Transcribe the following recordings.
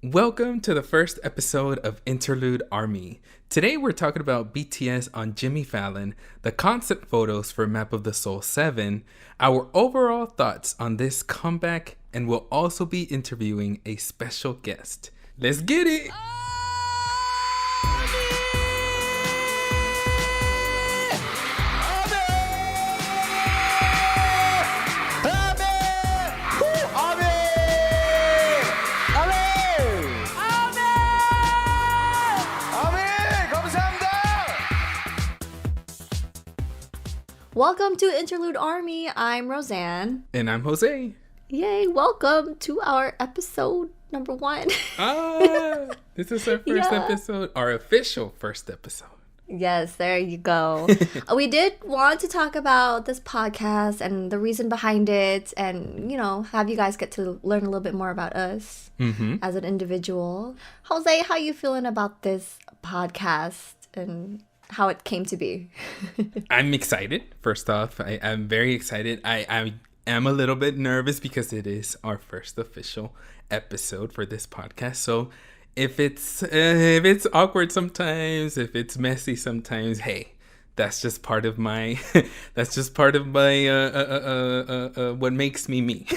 Welcome to the first episode of Interlude ARMY. Today we're talking about BTS on Jimmy Fallon, the concept photos for Map of the Soul 7, our overall thoughts on this comeback, and we'll also be interviewing a special guest. Let's get it! Welcome to Interlude Army. I'm Roseanne. And I'm Jose. Yay, welcome to our episode number 1. This is our first episode, our official first episode. Yes, there you go. We did want to talk about this podcast and the reason behind it and, have you guys get to learn a little bit more about us as an individual. Jose, how you feeling about this podcast and how it came to be? I'm excited. First off, I'm very excited. I am a little bit nervous because it is our first official episode for this podcast. So if it's awkward sometimes, if it's messy sometimes, hey, that's just part of my what makes me me.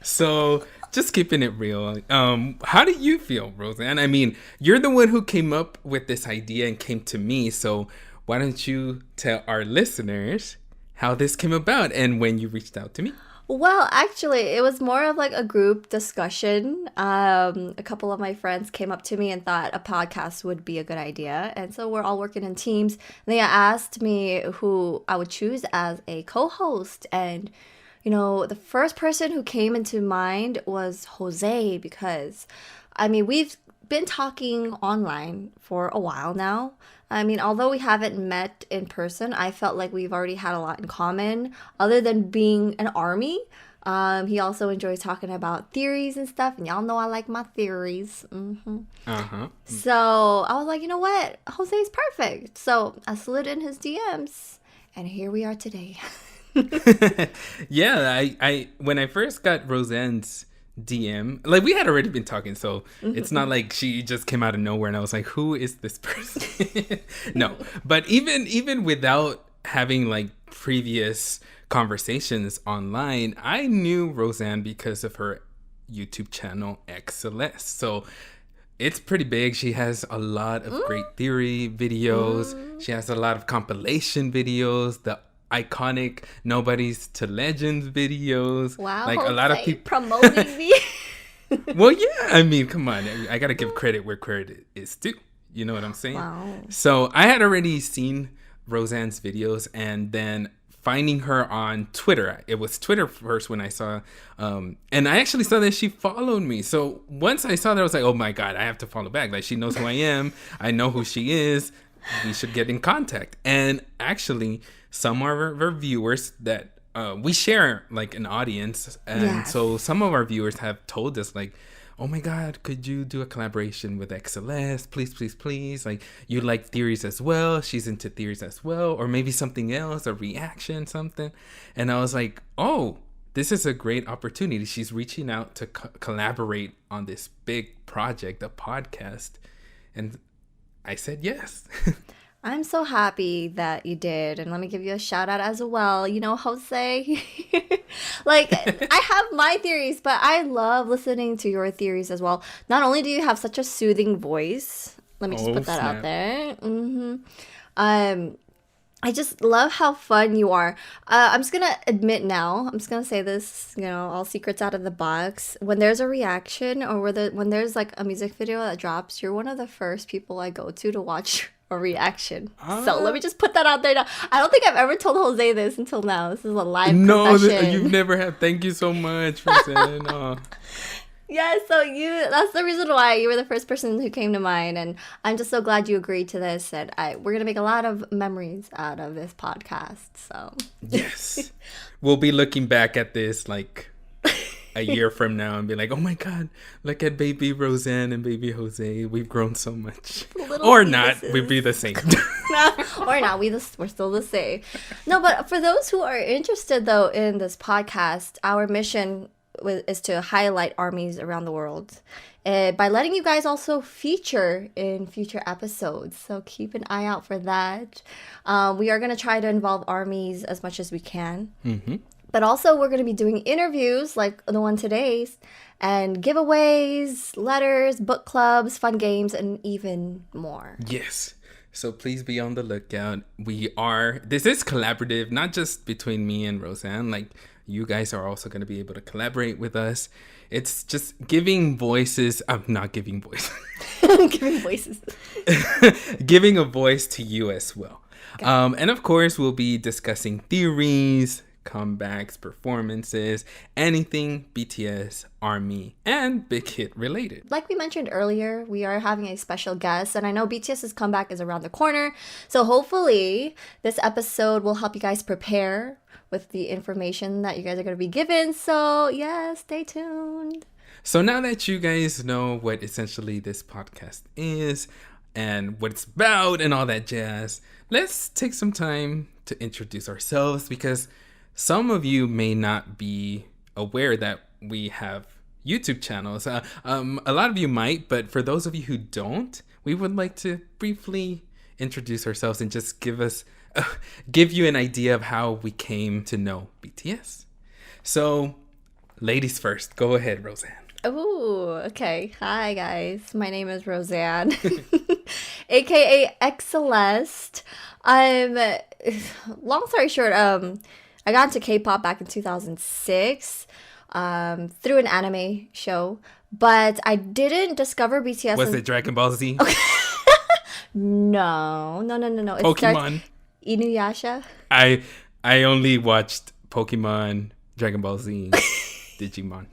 So just keeping it real. How do you feel, Roseanne? I mean, you're the one who came up with this idea and came to me. So why don't you tell our listeners how this came about and when you reached out to me? Well, actually, it was more of like a group discussion. A couple of my friends came up to me and thought a podcast would be a good idea. And so we're all working in teams. They asked me who I would choose as a co-host. And the first person who came into mind was Jose because, we've been talking online for a while now. Although we haven't met in person, I felt like we've already had a lot in common other than being an army. He also enjoys talking about theories and stuff, and y'all know I like my theories. So I was like, you know what? Jose's perfect. So I slid in his DMs, and here we are today. Yeah, I when I first got Roseanne's DM, like we had already been talking, so it's not like she just came out of nowhere and I was like, who is this person? No, but even without having like previous conversations online, I knew Roseanne because of her YouTube channel xCeleste. So it's pretty big. She has a lot of great theory videos. She has a lot of compilation videos, the iconic Nobody's to Legends videos. Wow, like Jose, a lot of people promoting me. Well, yeah, come on. I gotta give credit where credit is due. You know what I'm saying? Wow. So I had already seen Roseanne's videos, and then finding her on Twitter. It was Twitter first when I saw, and I actually saw that she followed me. So once I saw that, I was like, oh my God, I have to follow back. Like, she knows who I am. I know who she is. We should get in contact. And actually, some of our viewers that we share like an audience, and so some of our viewers have told us like, oh my God, could you do a collaboration with xCeleste? Please. Like, you like theories as well. She's into theories as well. Or maybe something else, a reaction, something. And I was like, oh, this is a great opportunity. She's reaching out to collaborate on this big project, a podcast. And I said yes. I'm so happy that you did. And let me give you a shout out as well. Jose, like, I have my theories, but I love listening to your theories as well. Not only do you have such a soothing voice, let me just put that out there. I just love how fun you are. I'm just going to admit now, I'm just going to say this, all secrets out of the box. When there's a reaction or when there's like a music video that drops, you're one of the first people I go to watch a reaction. So let me just put that out there now. I don't think I've ever told Jose this until now. This is a live confession. No, you've never had. Thank you so much for saying. Yeah, so that's the reason why you were the first person who came to mind, and I'm just so glad you agreed to this, and we're gonna make a lot of memories out of this podcast. So yes, we'll be looking back at this like a year from now and be like, oh my God, look at baby Roseanne and baby Jose. We've grown so much. Or not. We'd be the same. Or not. We're still the same. No, but for those who are interested, though, in this podcast, our mission is to highlight armies around the world by letting you guys also feature in future episodes. So keep an eye out for that. We are going to try to involve armies as much as we can. But also we're going to be doing interviews like the one today's, and giveaways, letters, book clubs, fun games, and even more. Yes. So please be on the lookout. This is collaborative, not just between me and Rosan. Like, you guys are also going to be able to collaborate with us. It's just giving voices. I'm not giving voice. Giving voices. Giving a voice to you as well. And of course, we'll be discussing theories, comebacks, performances, anything BTS ARMY and Big Hit related. Like we mentioned earlier, we are having a special guest, and I know BTS's comeback is around the corner. So hopefully this episode will help you guys prepare with the information that you guys are going to be given. So yeah, stay tuned. So now that you guys know what essentially this podcast is and what it's about and all that jazz, let's take some time to introduce ourselves, because some of you may not be aware that we have YouTube channels. A lot of you might, but for those of you who don't, we would like to briefly introduce ourselves and just give you an idea of how we came to know BTS. So, ladies first. Go ahead, Rosan. Oh, okay. Hi, guys. My name is Rosan, aka xCeleste. Long story short, I got into K-pop back in 2006 through an anime show, but I didn't discover BTS. Was it Dragon Ball Z? Okay. No. It Pokemon. Inuyasha. I only watched Pokemon, Dragon Ball Z, Digimon.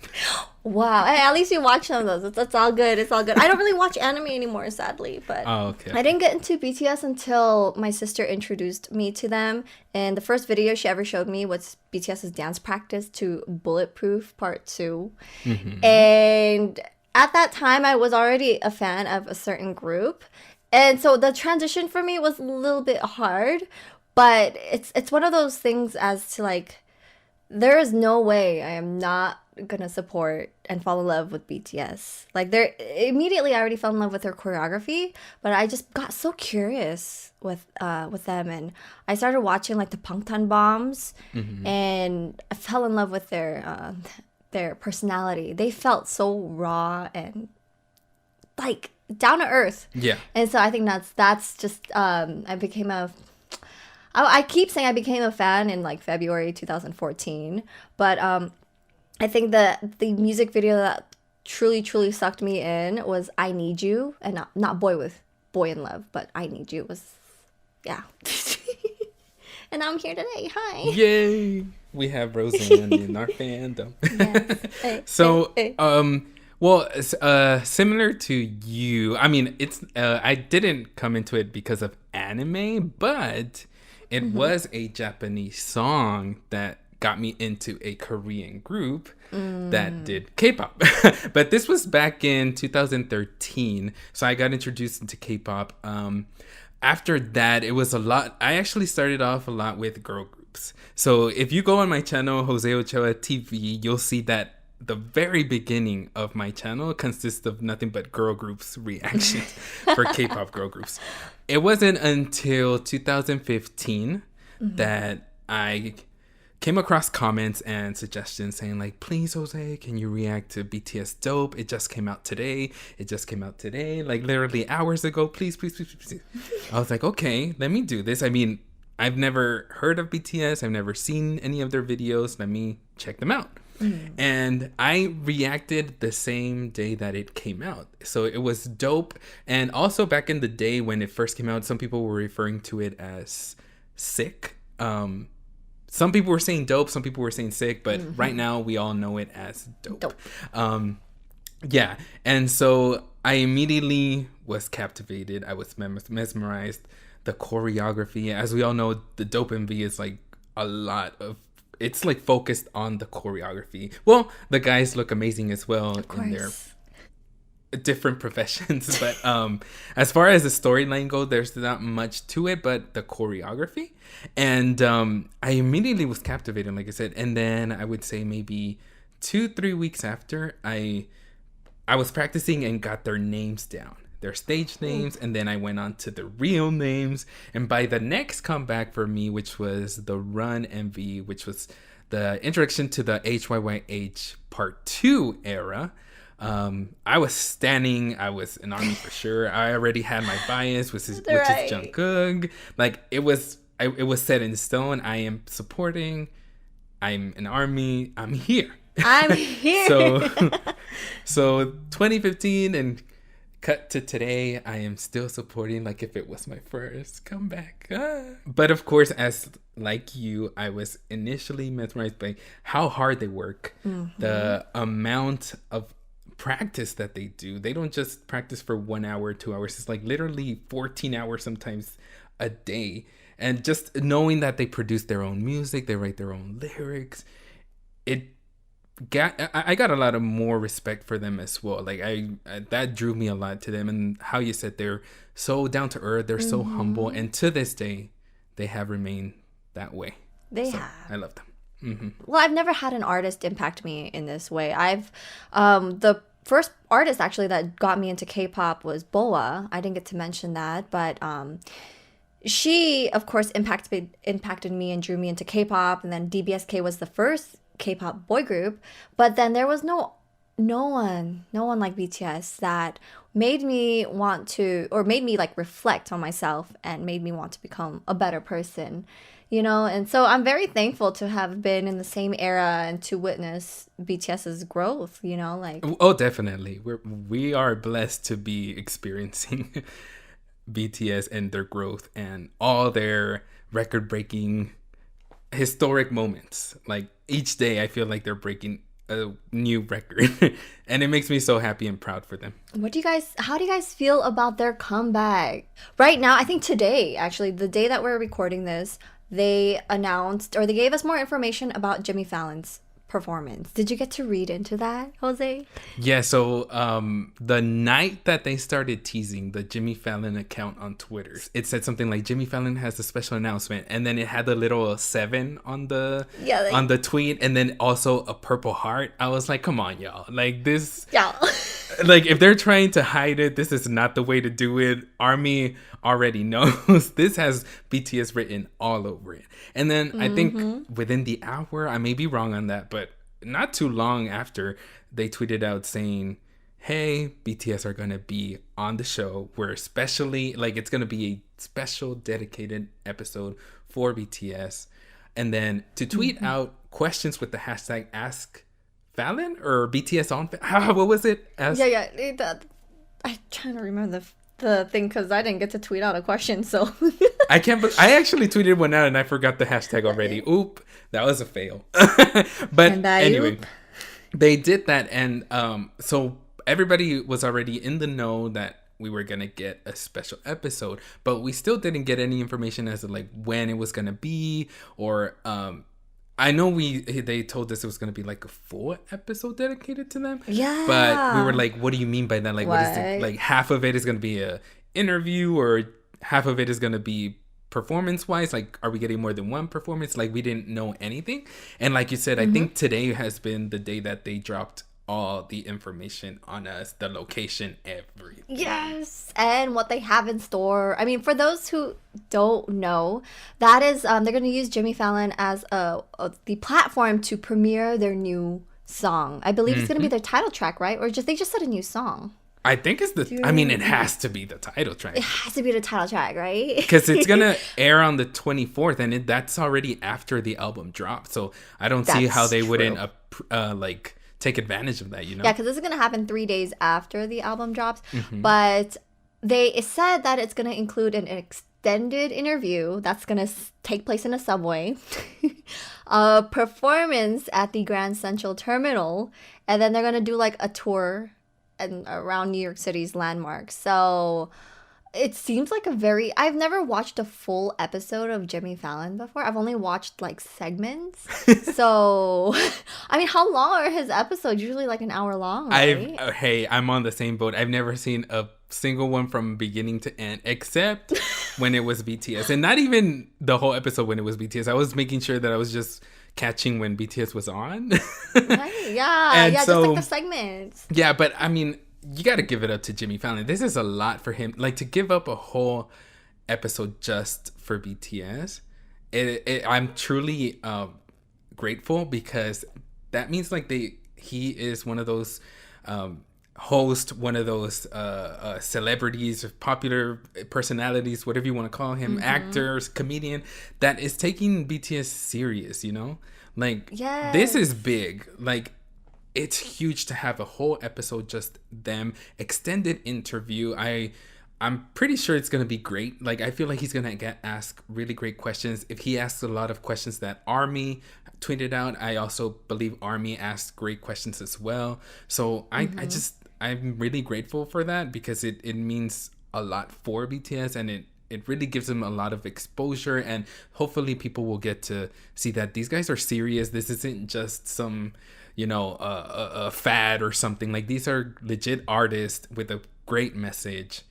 Wow. Hey, at least you watch some of those. That's all good. It's all good. I don't really watch anime anymore, sadly. But okay. I didn't get into BTS until my sister introduced me to them. And the first video she ever showed me was BTS's dance practice to Bulletproof Part 2. And at that time, I was already a fan of a certain group. And so the transition for me was a little bit hard. But it's one of those things as to like, there is no way I am not gonna support and fall in love with BTS. Like, immediately I already fell in love with their choreography, but I just got so curious with them, and I started watching like the Bangtan Bombs, and I fell in love with their personality. They felt so raw and like down to earth. Yeah. And so I think that's just I keep saying I became a fan in like February 2014, but I think the music video that truly sucked me in was I Need You, and not Boy in Love, but I Need You was, yeah. And I'm here today. Hi. Yay. We have Rosan in our fandom. Yes. So, well, similar to you, I mean, it's I didn't come into it because of anime, but it was a Japanese song that got me into a Korean group that did K-pop. But this was back in 2013. So I got introduced into K-pop. After that, it was a lot. I actually started off a lot with girl groups. So if you go on my channel, JOSEOCHOATV, you'll see that the very beginning of my channel consists of nothing but girl groups reactions for K-pop girl groups. It wasn't until 2015 that I came across comments and suggestions saying like, please, Jose, can you react to BTS Dope? It just came out today. Like literally hours ago. Please. I was like, okay, let me do this. I mean, I've never heard of BTS. I've never seen any of their videos. Let me check them out. And I reacted the same day that it came out. So it was dope. And also back in the day when it first came out, some people were referring to it as sick. Some people were saying dope, some people were saying sick, but right now we all know it as dope. Yeah. And so I immediately was captivated. I was mesmerized. The choreography, as we all know, the Dope MV is like a lot of, it's like focused on the choreography. Well, the guys look amazing as well in their different professions, but as far as the storyline goes, there's not much to it but the choreography. And I immediately was captivated, like I said. And then I would say maybe 2-3 weeks after, I was practicing and got their names down, their stage names, and then I went on to the real names. And by the next comeback for me, which was the Run MV, which was the introduction to the HYYH Part 2 era, I was an ARMY for sure. I already had my bias, which is Jungkook. Like, it was set in stone. I am supporting. I'm an ARMY. I'm here. I'm here. So 2015 and cut to today, I am still supporting like if it was my first comeback. But of course, as like you, I was initially mesmerized by how hard they work, the amount of practice that they do. They don't just practice for 1 hour, 2 hours. It's like literally 14 hours sometimes a day. And just knowing that they produce their own music, they write their own lyrics, I got a lot of more respect for them as well. Like that drew me a lot to them, and how you said they're so down to earth, they're so humble, and to this day, they have remained that way. They have. I love them. Well, I've never had an artist impact me in this way. The first artist actually that got me into K-pop was Boa. I didn't get to mention that, but she, of course, impacted me and drew me into K-pop, and then DBSK was the first K-pop boy group. But then there was no one like BTS that made me want to, or made me like reflect on myself and made me want to become a better person, you know. And so I'm very thankful to have been in the same era and to witness BTS's growth, you know, like. Oh, definitely. We are blessed to be experiencing BTS and their growth and all their record-breaking historic moments. Like, each day I feel like they're breaking a new record and it makes me so happy and proud for them. How do you guys feel about their comeback right now? I think today, actually, the day that we're recording this, they announced, or they gave us more information about Jimmy Fallon's performance. Did you get to read into that, Jose? Yeah, so the night that they started teasing the Jimmy Fallon account on Twitter, it said something like Jimmy Fallon has a special announcement, and then it had the little 7 on the on the tweet, and then also a purple heart. I was like, come on, y'all, like this. Yeah. Like, if they're trying to hide it, this is not the way to do it. ARMY already knows. This has BTS written all over it. And then I think within the hour, I may be wrong on that, but not too long after, they tweeted out saying, hey, BTS are going to be on the show. We're especially, like, it's going to be a special dedicated episode for BTS. And then to tweet out questions with the hashtag Ask Fallon or BTS on what was it? I'm trying to remember the thing because I didn't get to tweet out a question, so I actually tweeted one out and I forgot the hashtag already. Oop, that was a fail. But anyway, they did that, and so everybody was already in the know that we were gonna get a special episode, but we still didn't get any information as to like when it was gonna be, or I know they told us it was going to be like a full episode dedicated to them. Yeah. But we were like, what do you mean by that? Like, what is it? Like, half of it is going to be a interview, or half of it is going to be performance-wise? Like, are we getting more than one performance? Like, we didn't know anything. And like you said, I think today has been the day that they dropped all the information on us, the location, everything. Yes, and what they have in store. I mean, for those who don't know, that is they're going to use Jimmy Fallon as the platform to premiere their new song. I believe it's going to be their title track, right? Or they just said a new song. I think it's it has to be the title track. It has to be the title track, right? Because it's going to air on the 24th, and that's already after the album dropped. So I don't see how they wouldn't take advantage of that, you know? Yeah, because this is going to happen 3 days after the album drops. But it said that it's going to include an extended interview that's going to take place in a subway, a performance at the Grand Central Terminal, and then they're going to do like a tour around New York City's landmarks. So it seems like I've never watched a full episode of Jimmy Fallon before. I've only watched like segments. So, I mean, how long are his episodes? Usually like an hour long, right? I'm on the same boat. I've never seen a single one from beginning to end, except when it was BTS. And not even the whole episode when it was BTS. I was making sure that I was just catching when BTS was on. Right? Yeah, And yeah, so, just like the segments. yeah, but I mean, you got to give it up to Jimmy Fallon. This is a lot for him. Like, to give up a whole episode just for BTS. I'm truly grateful, because that means like he is one of those host, one of those celebrities, popular personalities, whatever you want to call him, actors, comedian, that is taking BTS serious, you know? Like, Yes. this is big. Like, it's huge to have a whole episode just them, extended interview. I'm pretty sure it's going to be great. Like, I feel like he's going to ask really great questions. If he asks a lot of questions that ARMY tweeted out, I also believe ARMY asked great questions as well. So I'm really grateful for that, because it means a lot for BTS, and it really gives them a lot of exposure, and hopefully people will get to see that these guys are serious. This isn't just some, a fad or something. Like, these are legit artists with a great message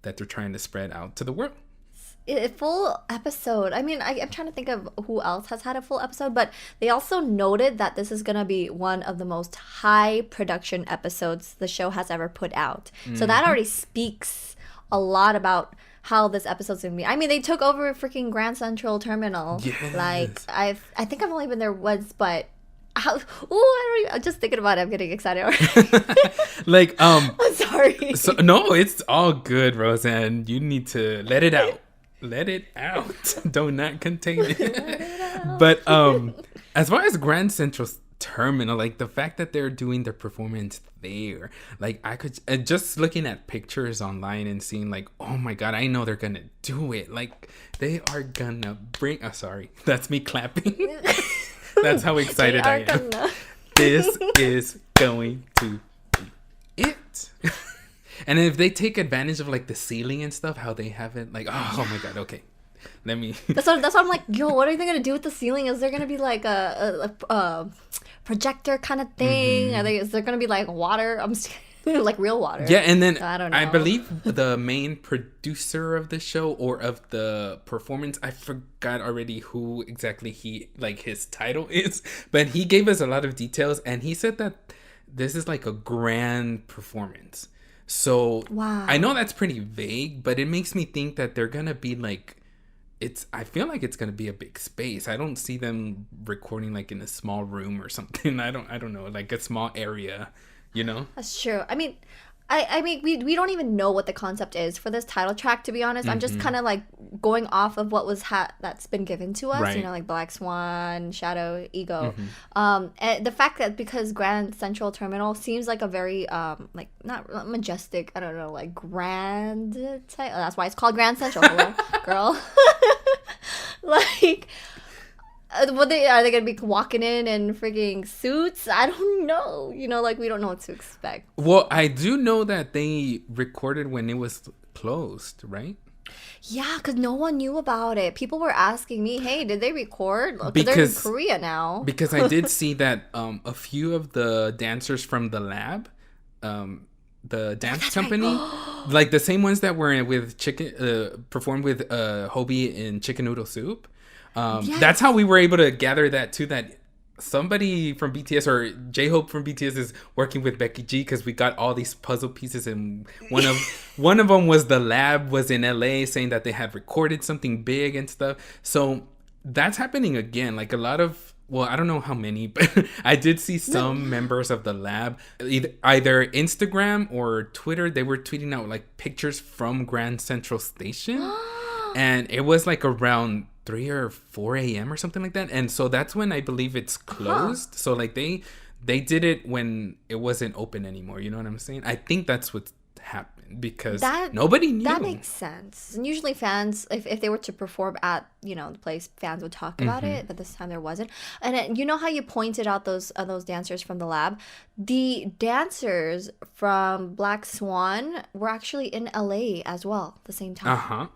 that they're trying to spread out to the world. A full episode. I mean, I'm trying to think of who else has had a full episode, but they also noted that this is going to be one of the most high production episodes the show has ever put out. So that already speaks a lot about how this episode's going to be. I mean, they took over freaking Grand Central Terminal. Yes. Like, I think I've only been there once, but I'm just thinking about it. I'm getting excited already. Like, I'm sorry. So, no, it's all good, Roseanne. You need to let it out. Let it out. Do not contain it. But as far as Grand Central Terminal, like, the fact that they're doing their performance there, like, I could just looking at pictures online and seeing, like, oh my god, I know they're gonna do it. Like, they are gonna bring. Oh, sorry, that's me clapping. That's how excited I am. This is going to be it. And if they take advantage of, like, the ceiling and stuff, how they have it, like, oh my god, okay. Let me. That's what I'm like, yo, what are they gonna do with the ceiling? Is there gonna be like a projector kind of thing? Is there gonna be like water? I'm just like real water. Yeah, and then I don't know. I believe the main producer of the show, or of the performance, I forgot already who exactly his title is, but he gave us a lot of details, and he said that this is like a grand performance. So wow. I know that's pretty vague, but it makes me think that they're gonna be like, I feel like it's gonna be a big space. I don't see them recording like in a small room or something. I don't know, like a small area, you know? That's true. I mean, we don't even know what the concept is for this title track, to be honest. I'm just kind of like going off of what was that's been given to us, right. Like Black Swan, Shadow, Ego. And the fact that because Grand Central Terminal seems like a very like not majestic, I don't know, like grand title. That's why it's called Grand Central. Hello, girl. Like, are they gonna be walking in freaking suits? I don't know. Like, we don't know what to expect. Well, I do know that they recorded when it was closed, right? Yeah, because no one knew about it. People were asking me, hey, did they record? Because they're in Korea now. Because I did see that a few of the dancers from the lab, the dance company, right. like the same ones that were with performed with Hobie in Chicken Noodle Soup. Yes. That's how we were able to gather that too, that somebody from BTS, or J-Hope from BTS, is working with Becky G, because we got all these puzzle pieces, and one of them was the lab was in LA saying that they had recorded something big and stuff. So that's happening again. Like, a lot of, well, I don't know how many, but I did see some members of the lab, either Instagram or Twitter, they were tweeting out like pictures from Grand Central Station. And it was like around 3 or 4 a.m. or something like that. And so that's when I believe it's closed. So like they did it when it wasn't open anymore. You know what I'm saying? I think that's what happened, because nobody knew. That makes sense. And usually fans, if they were to perform at the place, fans would talk about it, but this time there wasn't. And you know how you pointed out those dancers from the lab? The dancers from Black Swan were actually in LA as well the same time.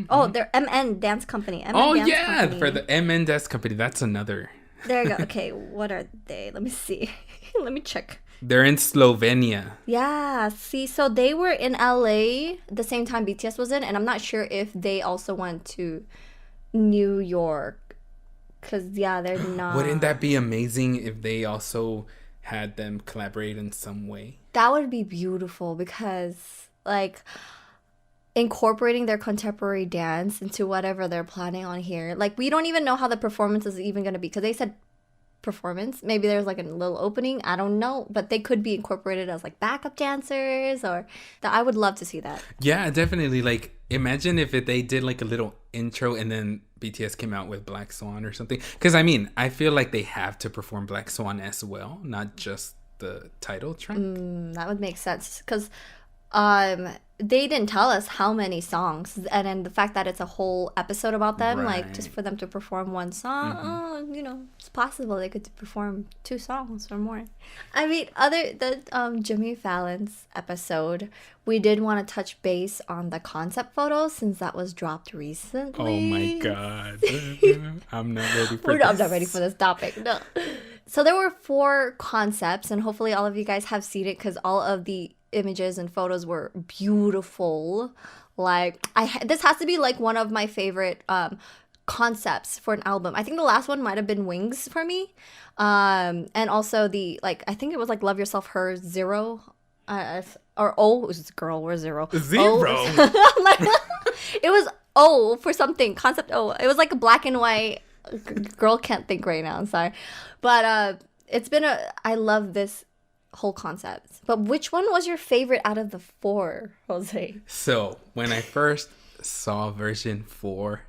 Oh, they're MN Dance Company. Company. For the MN Dance Company. That's another. There you go. Okay, what are they? Let me see. Let me check. They're in Slovenia. Yeah, see, so they were in LA the same time BTS was in, and I'm not sure if they also went to New York, Because, yeah, they're not. Wouldn't that be amazing if they also had them collaborate in some way? That would be beautiful because, like, incorporating their contemporary dance into whatever they're planning on here. Like, we don't even know how the performance is even going to be because they said performance. Maybe there's like a little opening. I don't know. But they could be incorporated as like backup dancers or that. I would love to see that. Yeah, definitely. Like, imagine if they did like a little intro and then BTS came out with Black Swan or something. Because, I mean, I feel like they have to perform Black Swan as well, not just the title track. That would make sense because they didn't tell us how many songs, and then the fact that it's a whole episode about them, like just for them to perform one song, you know, it's possible they could perform 2 songs or more. I mean, the Jimmy Fallon's episode, we did want to touch base on the concept photos since that was dropped recently. Oh my god, I'm not ready for this. I'm not ready for this topic. No. So there were 4 concepts, and hopefully all of you guys have seen it because all of the images and photos were beautiful. Like, this has to be like one of my favorite concepts for an album. I think the last one might have been Wings for me, and also the, like, I think it was like Love Yourself, Her, Zero, or O. It was Girl, we're Zero. It was O for something, concept O. It was like a black and white. Girl can't think right now, I'm sorry, but it's been I love this whole concept. But which one was your favorite out of the 4, Jose? So when I first saw version 4,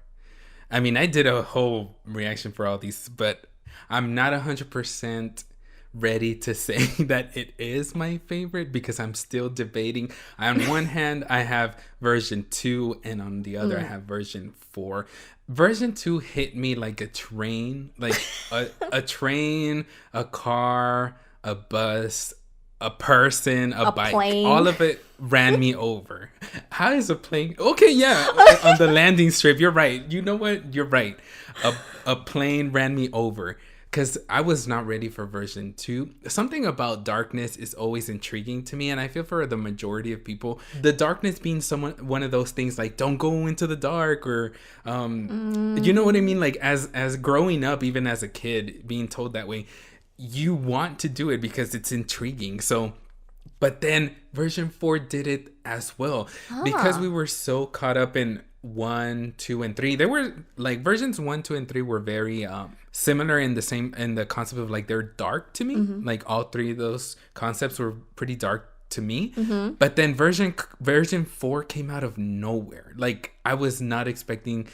I mean, I did a whole reaction for all these, but I'm not 100% ready to say that it is my favorite because I'm still debating. On one hand, I have version 2, and on the other, I have version 4. Version 2 hit me like a train, like a train, a car, a bus, a person, a bike, plane. All of it ran me over. How is a plane? Okay, yeah, on the landing strip. You're right. You know what? You're right. A plane ran me over because I was not ready for version 2. Something about darkness is always intriguing to me, and I feel for the majority of people, the darkness being one of those things like don't go into the dark, or you know what I mean? Like as growing up, even as a kid, being told that way, you want to do it because it's intriguing. So, but then version 4 did it as well because we were so caught up in 1, 2, and 3. They were like versions 1, 2, and 3 were very similar in the concept of like they're dark to me. Like all 3 of those concepts were pretty dark to me. But then version 4 came out of nowhere. Like I was not expecting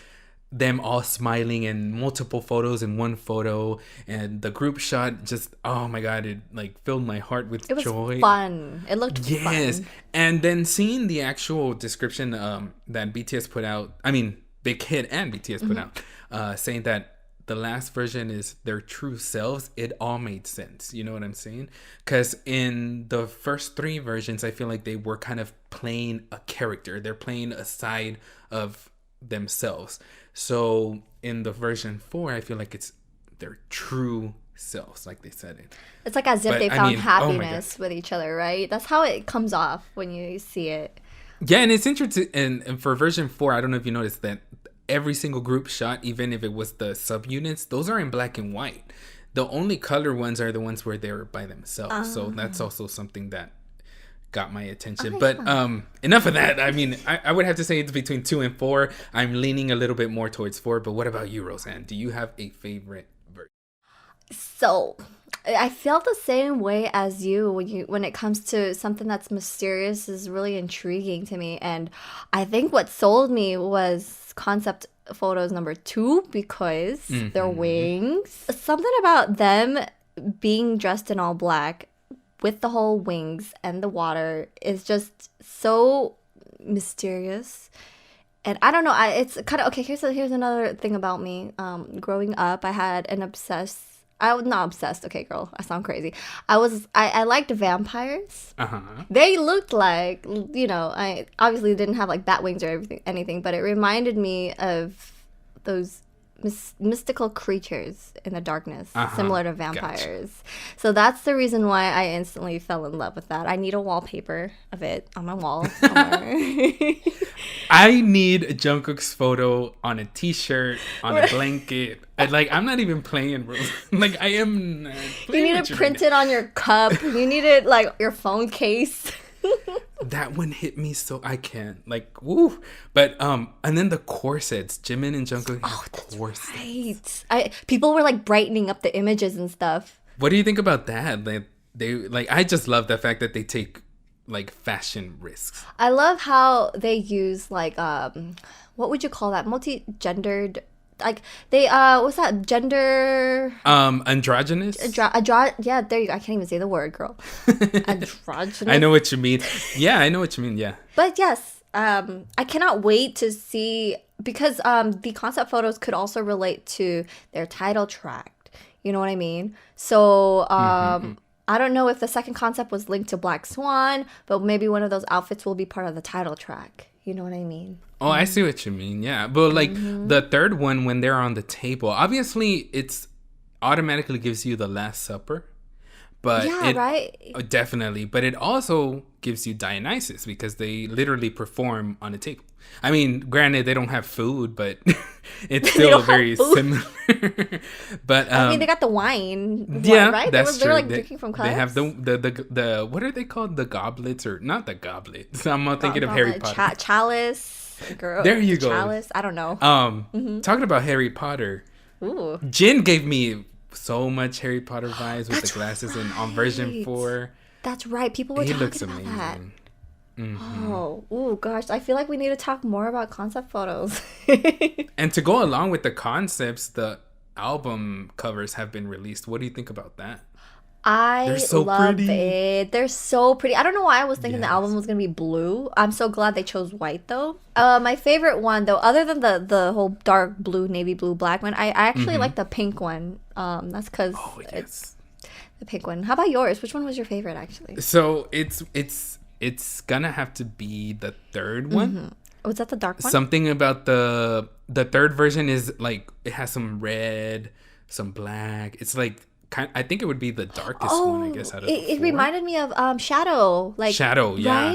them all smiling and multiple photos in one photo, and the group shot just, oh my god, it like filled my heart with joy. It was fun. It looked fun. And then seeing the actual description that BTS put out, I mean Big Hit and BTS put out, saying that the last version is their true selves, it all made sense. You know what I'm saying? Because in the first 3 versions, I feel like they were kind of playing a character. They're playing a side of themselves. So in the version 4, I feel like it's their true selves, like they said it. It's like as if they found happiness with each other, right? That's how it comes off when you see it. Yeah, and it's interesting. And for version 4, I don't know if you noticed that every single group shot, even if it was the subunits, those are in black and white. The only color ones are the ones where they're by themselves. So that's also something that got my attention. But enough of that. I mean, I would have to say it's between 2 and 4. I'm leaning a little bit more towards 4. But what about you, Roseanne? Do you have a favorite version? So I felt the same way as you when it comes to something that's mysterious is really intriguing to me. And I think what sold me was concept photos number 2 because their wings. Something about them being dressed in all black with the whole wings and the water is just so mysterious. And I don't know, it's kind of, okay, here's another thing about me. Growing up, I had an I was not obsessed, okay, girl, I sound crazy. I liked vampires. They looked like, you know, I obviously didn't have like bat wings or anything, but it reminded me of those mystical creatures in the darkness, Uh-huh. similar to Gotcha. vampires. So that's the reason why I instantly fell in love with that. I need a wallpaper of it on my wall somewhere. I need Jungkook's photo on a t-shirt, on a blanket. I'm not even playing, bro. Like, I am not You playing need with it you right printed on your cup. You need it like your phone case. now. That one hit me so I can't. Like, woo. But, and then the corsets. Jimin and Jungkook have corsets. Right. People were like brightening up the images and stuff. What do you think about that? I just love the fact that they take, like, fashion risks. I love how they use like what would you call that? Multi-gendered, like they what's that gender Androgynous? yeah, there you go. I can't even say the word, girl. Androgynous. I know what you mean. Yeah, I know what you mean. Yeah. But yes, I cannot wait to see, because the concept photos could also relate to their title track. You know what I mean? So I don't know if the second concept was linked to Black Swan, but maybe one of those outfits will be part of the title track. You know what I mean? Oh, I see what you mean. Yeah. But like the third one, when they're on the table, obviously it's automatically gives you the Last Supper. But Yeah, right? Definitely. But it also gives you Dionysus because they literally perform on a table. I mean, granted, they don't have food, but it's still don't have very food. similar. But I mean, they got the wine. yeah, Right? that's They're true. like drinking from cups. They have the what are they called? The goblets, or not the goblets? I'm not thinking of Harry Potter. Chalice. Girl. There you go. Chalice. I don't know. Talking about Harry Potter, Ooh. Jin gave me so much Harry Potter vibes with the glasses and on version right. 4. That's right. People were He talking looks about amazing. that. Oh, ooh, gosh. I feel like we need to talk more about concept photos. And to go along with the concepts, the album covers have been released. What do you think about that? I so love pretty. it. They're so pretty. I don't know why I was thinking the Yes. album was gonna be blue. I'm so glad they chose white though. My favorite one though, other than the whole dark blue, navy blue, black one, I actually like the pink one. That's because Oh it's yes. the pink one. How about yours? Which one was your favorite actually? So it's gonna have to be the third one. Was that the dark one? Something about the third version is like it has some red, some black. It's like I think it would be the darkest one, I guess. Out of the it four. reminded me of Shadow. Like Shadow, yeah.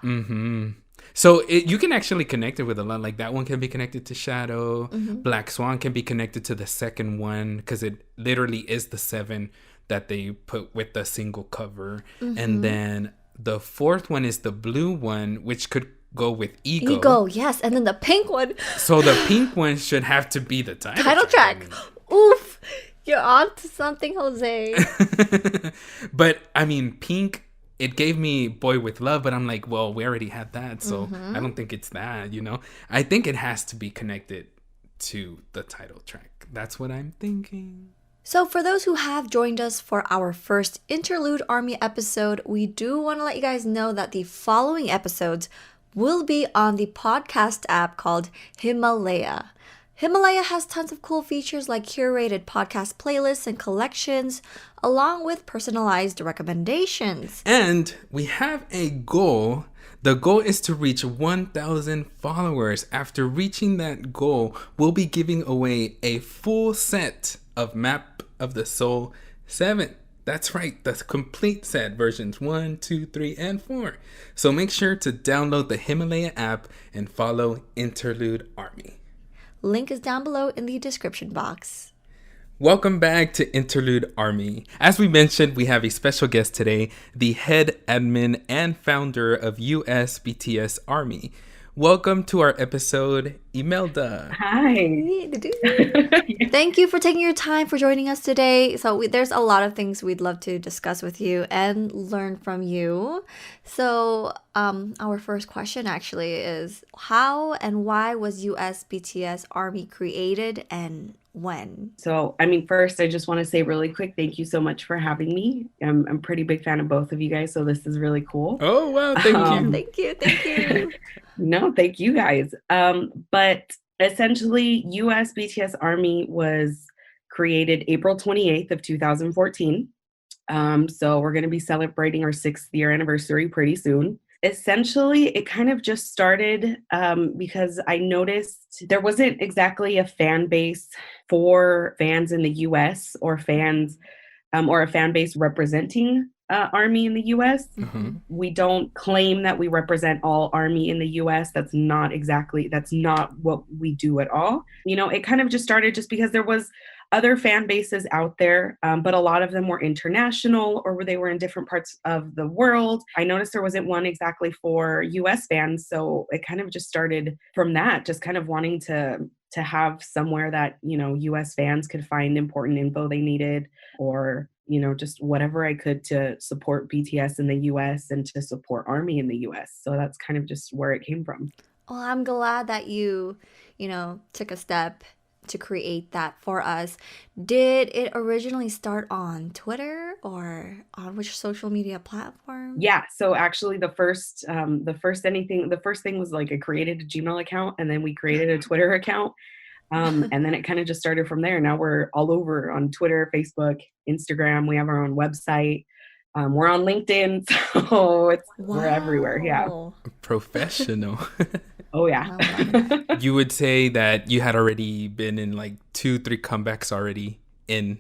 right? So you can actually connect it with a lot. Like that one can be connected to Shadow. Black Swan can be connected to the second one because it literally is the 7 that they put with the single cover. And then the fourth one is the blue one, which could go with Ego. Ego, yes, and then the pink one. So the pink one should have to be the title Track. Oof. You're on to something, Jose. But I mean, pink, it gave me Boy With Love, but I'm like, well, we already had that, so I don't think it's that, you know? I think it has to be connected to the title track. That's what I'm thinking. So for those who have joined us for our first Interlude Army episode, we do want to let you guys know that the following episodes will be on the podcast app called Himalaya. Himalaya has tons of cool features like curated podcast playlists and collections, along with personalized recommendations. And we have a goal. The goal is to reach 1,000 followers. After reaching that goal, we'll be giving away a full set of Map of the Soul 7. That's right, the complete set, versions 1, 2, 3, and 4. So make sure to download the Himalaya app and follow Interlude Army. Link is down below in the description box. Welcome back to Interlude Army. As we mentioned, we have a special guest today, the head admin and founder of US BTS ARMY. Welcome to our episode, Imelda. Hi. Thank you for taking your time for joining us today. So there's a lot of things we'd love to discuss with you and learn from you. So our first question actually is, how and why was US BTS ARMY created and when? So, I mean, first, I just want to say really quick, thank you so much for having me. I'm a pretty big fan of both of you guys, so this is really cool. Oh, wow. Thank you. Thank you. No, thank you guys. But essentially, US BTS ARMY was created April 28th of 2014. So we're going to be celebrating our 6th year anniversary pretty soon. Essentially, it kind of just started because I noticed there wasn't exactly a fan base for fans in the US or fans or a fan base representing Army in the US. Uh-huh. We don't claim that we represent all Army in the US. That's not what we do at all. You know, it kind of just started just because there was other fan bases out there, but a lot of them were international or they were in different parts of the world. I noticed there wasn't one exactly for US fans, so it kind of just started from that, just kind of wanting to have somewhere that, you know, US fans could find important info they needed, or, you know, just whatever I could to support BTS in the US and to support Army in the US. So that's kind of just where it came from. Well, I'm glad that you took a step to create that for us. Did it originally start on Twitter or on which social media platform? Yeah, so actually the first thing was like I created a Gmail account and then we created a Twitter account. And then it kind of just started from there. Now we're all over on Twitter, Facebook, Instagram. We have our own website. We're on LinkedIn, so we're everywhere. Yeah. Wow. Professional. Oh yeah. I love that. You would say that you had already been in like 2-3 comebacks already in,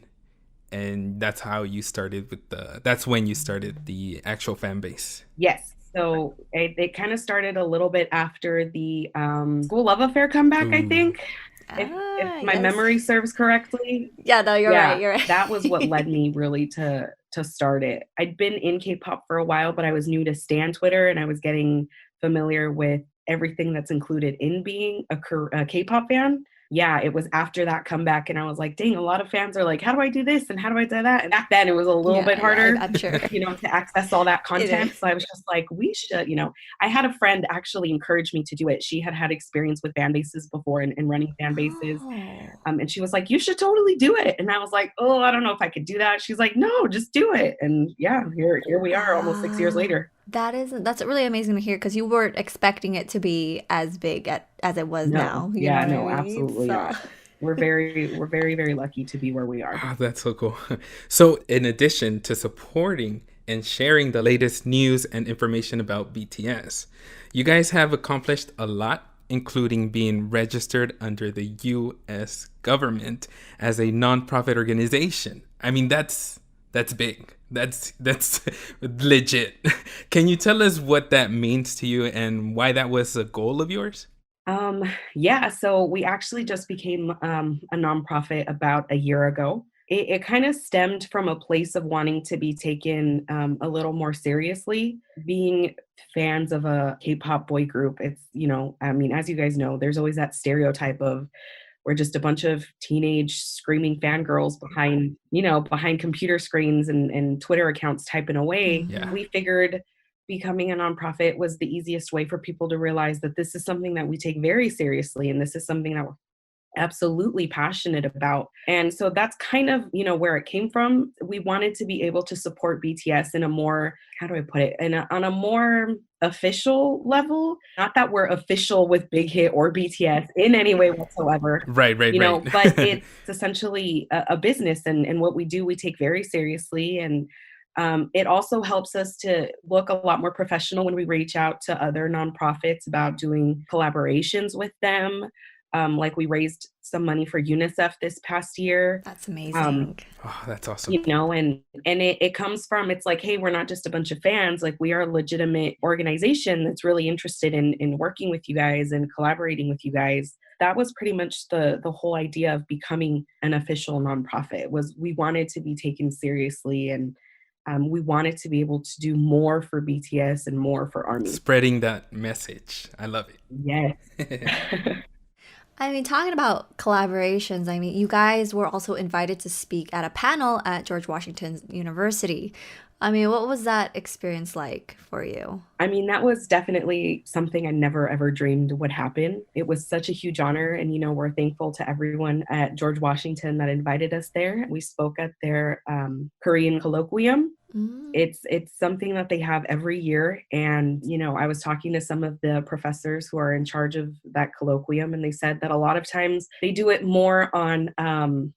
and that's how you started that's when you started the actual fan base. Yes. So it kind of started a little bit after the school love affair comeback, I Ooh. think. If my Yes. memory serves correctly. Yeah, no, you're Yeah, right. You're right. that was what led me really to start it. I'd been in K-pop for a while, but I was new to Stan Twitter and I was getting familiar with everything that's included in being a K-pop fan. Yeah, it was after that comeback and I was like, dang, a lot of fans are like, how do I do this and how do I do that? And back then it was a little bit harder, I'm sure. you know, to access all that content. is. So I was just like, we should, you know, I had a friend actually encourage me to do it. She had experience with fan bases before and running fan bases. Oh. And she was like, you should totally do it. And I was like, oh, I don't know if I could do that. She's like, no, just do it. And yeah, here we are almost 6 years Wow. later. That's really amazing to hear because you weren't expecting it to be as big as it was No, now. You yeah, know no, what I mean? absolutely So, not. We're very, very lucky to be where we are. Oh, that's so cool. So in addition to supporting and sharing the latest news and information about BTS, you guys have accomplished a lot, including being registered under the US government as a nonprofit organization. I mean, that's big. That's legit. Can you tell us what that means to you and why that was a goal of yours? Yeah, so we actually just became a nonprofit about a year ago. It kind of stemmed from a place of wanting to be taken a little more seriously. Being fans of a K-pop boy group, it's, you know, I mean, as you guys know, there's always that stereotype of we're just a bunch of teenage screaming fangirls behind, you know, behind computer screens and Twitter accounts typing away. Yeah. We figured becoming a nonprofit was the easiest way for people to realize that this is something that we take very seriously and this is something that we're absolutely passionate about. And so that's kind of, you know, where it came from. We wanted to be able to support BTS in a more, how do I put it, on a more official level. Not that we're official with Big Hit or BTS in any way whatsoever. Right. You know, but it's essentially a business, and what we do, we take very seriously. And it also helps us to look a lot more professional when we reach out to other nonprofits about doing collaborations with them. Like we raised some money for UNICEF this past year. that's amazing. Oh, that's awesome. You know, and it comes from, it's like, hey, we're not just a bunch of fans, like we are a legitimate organization that's really interested in working with you guys and collaborating with you guys. That was pretty much the whole idea of becoming an official nonprofit, was we wanted to be taken seriously, and we wanted to be able to do more for BTS and more for ARMY. Spreading that message. I love it. Yes. I mean, talking about collaborations, I mean, you guys were also invited to speak at a panel at George Washington University. I mean, what was that experience like for you? I mean, that was definitely something I never ever dreamed would happen. It was such a huge honor. And, you know, we're thankful to everyone at George Washington that invited us there. We spoke at their Korean colloquium. It's something that they have every year. And, you know, I was talking to some of the professors who are in charge of that colloquium, and they said that a lot of times they do it more on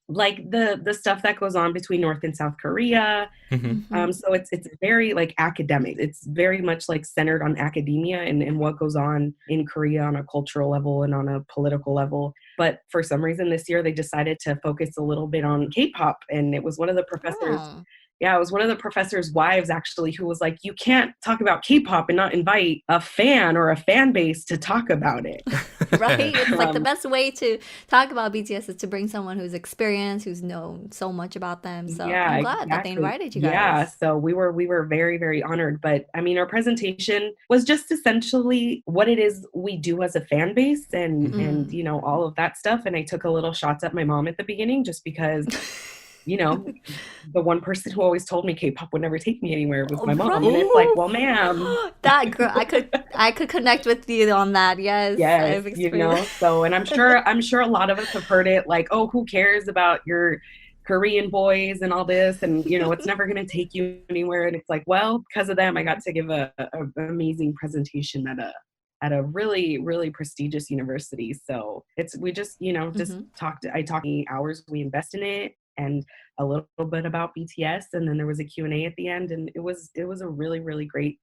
like the stuff that goes on between North and South Korea. So it's very like academic. It's very much like centered on academia and what goes on in Korea on a cultural level and on a political level. But for some reason this year they decided to focus a little bit on K-pop, and it was one of the professors. Oh. Yeah, it was one of the professor's wives actually who was like, you can't talk about K-pop and not invite a fan or a fan base to talk about it. Right? It's like the best way to talk about BTS is to bring someone who's experienced, who's known so much about them. So Yeah, I'm glad that they exactly. invited you guys. Yeah, so we were very, very honored. But I mean, our presentation was just essentially what it is we do as a fan base and you know, all of that stuff. And I took a little shots at my mom at the beginning just because you know, the one person who always told me K-pop would never take me anywhere was my mom. Right. And it's like, well, ma'am. That girl, I could connect with you on that. Yes. Yes, I've you know, so, and I'm sure a lot of us have heard it like, oh, who cares about your Korean boys and all this? And, you know, it's never going to take you anywhere. And it's like, well, because of them, I got to give a amazing presentation at a really, really prestigious university. So we just, you know, just I talked hours we invest in it, and a little bit about BTS. And then there was a Q&A at the end. And it was a really, really great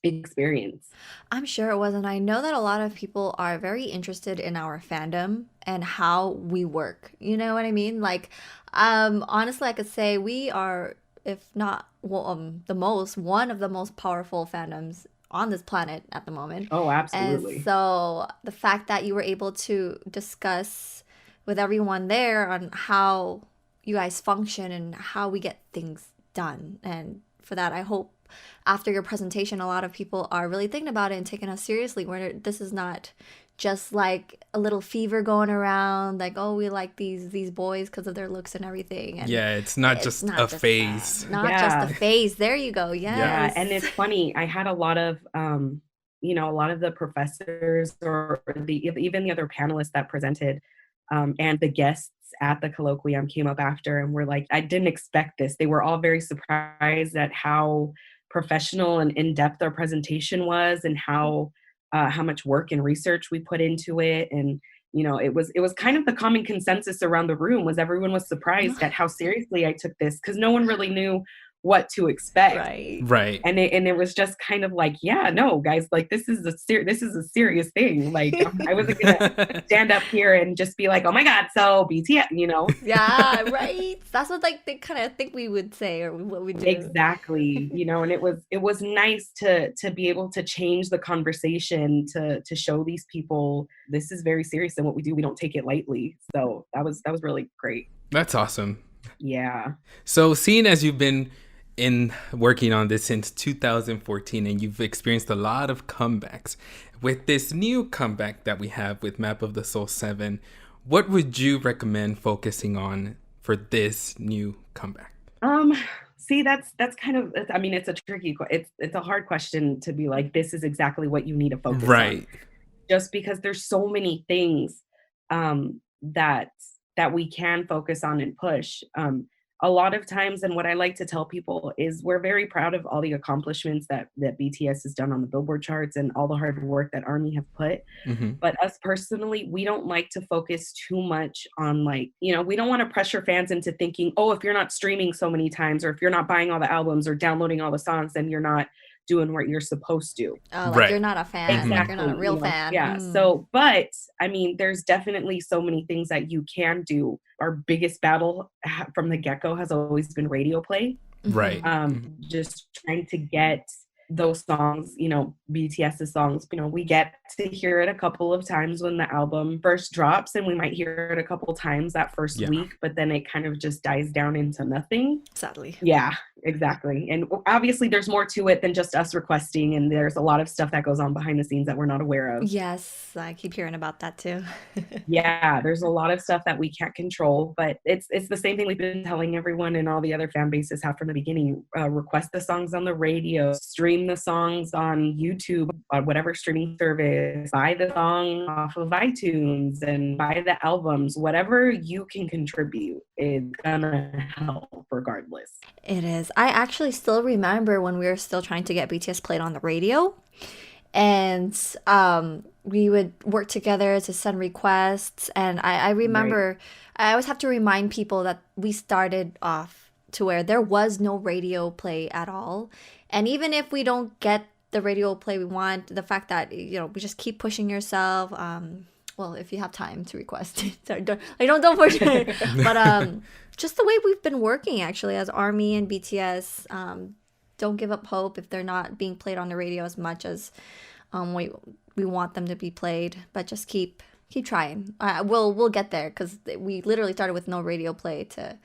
experience. I'm sure it was. And I know that a lot of people are very interested in our fandom and how we work. You know what I mean? Like, honestly, I could say we are, if not one of the most powerful fandoms on this planet at the moment. Oh, absolutely. And so the fact that you were able to discuss with everyone there on how you guys function and how we get things done. And for that, I hope after your presentation, a lot of people are really thinking about it and taking us seriously, where this is not just like a little fever going around, like, oh, we like these boys because of their looks and everything. And yeah, it's not just a phase. Not just a phase. There you go. Yes. Yeah, and it's funny. I had a lot of, you know, a lot of the professors or even the other panelists that presented and the guests at the colloquium came up after and were like, I didn't expect this. They were all very surprised at how professional and in-depth our presentation was, and how much work and research we put into it. And, you know, it was kind of the common consensus around the room was everyone was surprised at how seriously I took this, because no one really knew what to expect. Right. And it was just kind of like, yeah, no, guys, like this is a serious thing. Like I wasn't gonna stand up here and just be like, oh my God, so BTS, you know? Yeah, right. That's what like they kind of think we would say or what we do. Exactly. You know, and it was nice to be able to change the conversation to show these people this is very serious, and what we do, we don't take it lightly. So that was really great. That's awesome. Yeah. So seeing as you've been in working on this since 2014 and you've experienced a lot of comebacks, with this new comeback that we have with Map of the Soul 7, what would you recommend focusing on for this new comeback? See, that's kind of, I mean, it's a tricky, it's a hard question to be like, this is exactly what you need to focus on. Just because there's so many things that we can focus on and push. A lot of times, and what I like to tell people is we're very proud of all the accomplishments that BTS has done on the Billboard charts and all the hard work that ARMY have put. But us personally, we don't like to focus too much on, like, you know, we don't want to pressure fans into thinking, oh, if you're not streaming so many times, or if you're not buying all the albums or downloading all the songs, then you're not doing what you're supposed to. Oh, like you're not a fan. Exactly. Like you're not a real fan. Yeah. So, but I mean, there's definitely so many things that you can do. Our biggest battle from the get-go has always been radio play. Just trying to get those songs, you know, BTS's songs, you know, we get to hear it a couple of times when the album first drops, and we might hear it a couple times that first week, but then it kind of just dies down into nothing. Sadly. Yeah, exactly. And obviously there's more to it than just us requesting, and there's a lot of stuff that goes on behind the scenes that we're not aware of. Yes, I keep hearing about that too. Yeah, there's a lot of stuff that we can't control, but it's the same thing we've been telling everyone and all the other fan bases have from the beginning. Request the songs on the radio, stream stream the songs on YouTube, on whatever streaming service, buy the song off of iTunes and buy the albums. Whatever you can contribute is gonna help regardless. It is. I actually still remember when we were still trying to get BTS played on the radio. And we would work together to send requests. And I remember I always have to remind people that we started off to where there was no radio play at all. And even if we don't get the radio play we want, the fact that, you know, we just keep pushing yourself. Well, if you have time to request. Sorry, don't push it. But just the way we've been working actually as ARMY and BTS, don't give up hope if they're not being played on the radio as much as we want them to be played, but just keep trying. We'll get there, because we literally started with no radio play to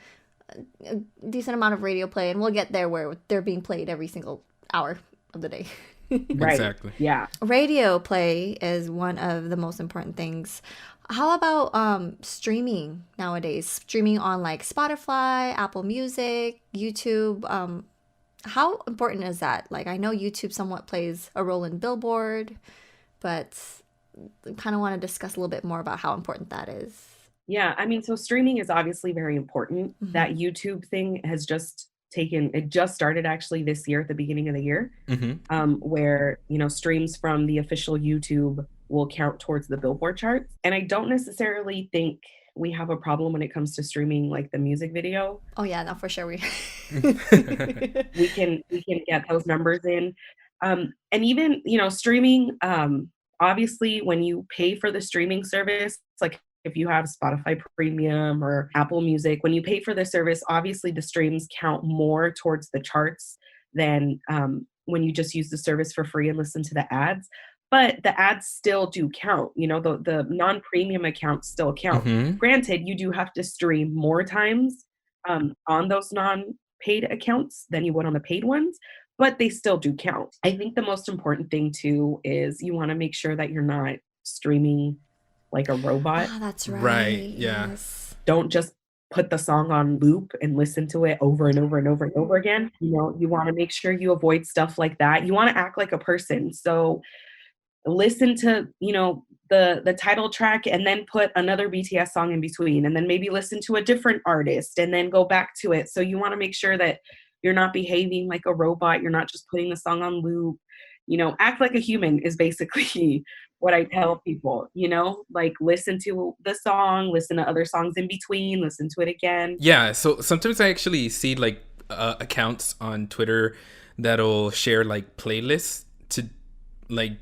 a decent amount of radio play, and we'll get there where they're being played every single hour of the day. Right. Exactly. Yeah. Radio play is one of the most important things. How about streaming nowadays? Streaming on like Spotify, Apple Music, YouTube. How important is that? Like, I know YouTube somewhat plays a role in Billboard, but I kind of want to discuss a little bit more about how important that is. Yeah, I mean, so streaming is obviously very important. Mhm. That YouTube thing has just started actually this year at the beginning of the year, where, you know, streams from the official YouTube will count towards the Billboard charts. And I don't necessarily think we have a problem when it comes to streaming like the music video. Oh yeah, no, for sure we we can get those numbers in. And even, you know, streaming, obviously when you pay for the streaming service, it's like if you have Spotify Premium or Apple Music, when you pay for the service, obviously the streams count more towards the charts than when you just use the service for free and listen to the ads. But the ads still do count. You know, the non-premium accounts still count. Granted, you do have to stream more times on those non-paid accounts than you would on the paid ones, but they still do count. I think the most important thing too is you want to make sure that you're not streaming like a robot. Oh, that's right. Right, yeah. Yes. Don't just put the song on loop and listen to it over and over and over and over again. You know, you want to make sure you avoid stuff like that. You want to act like a person. So listen to, you know, the title track and then put another BTS song in between, and then maybe listen to a different artist and then go back to it. So you want to make sure that you're not behaving like a robot. You're not just putting the song on loop. You know, act like a human is basically what I tell people, you know, like listen to the song, listen to other songs in between, listen to it again. Yeah, so sometimes I actually see like accounts on Twitter that'll share like playlists to like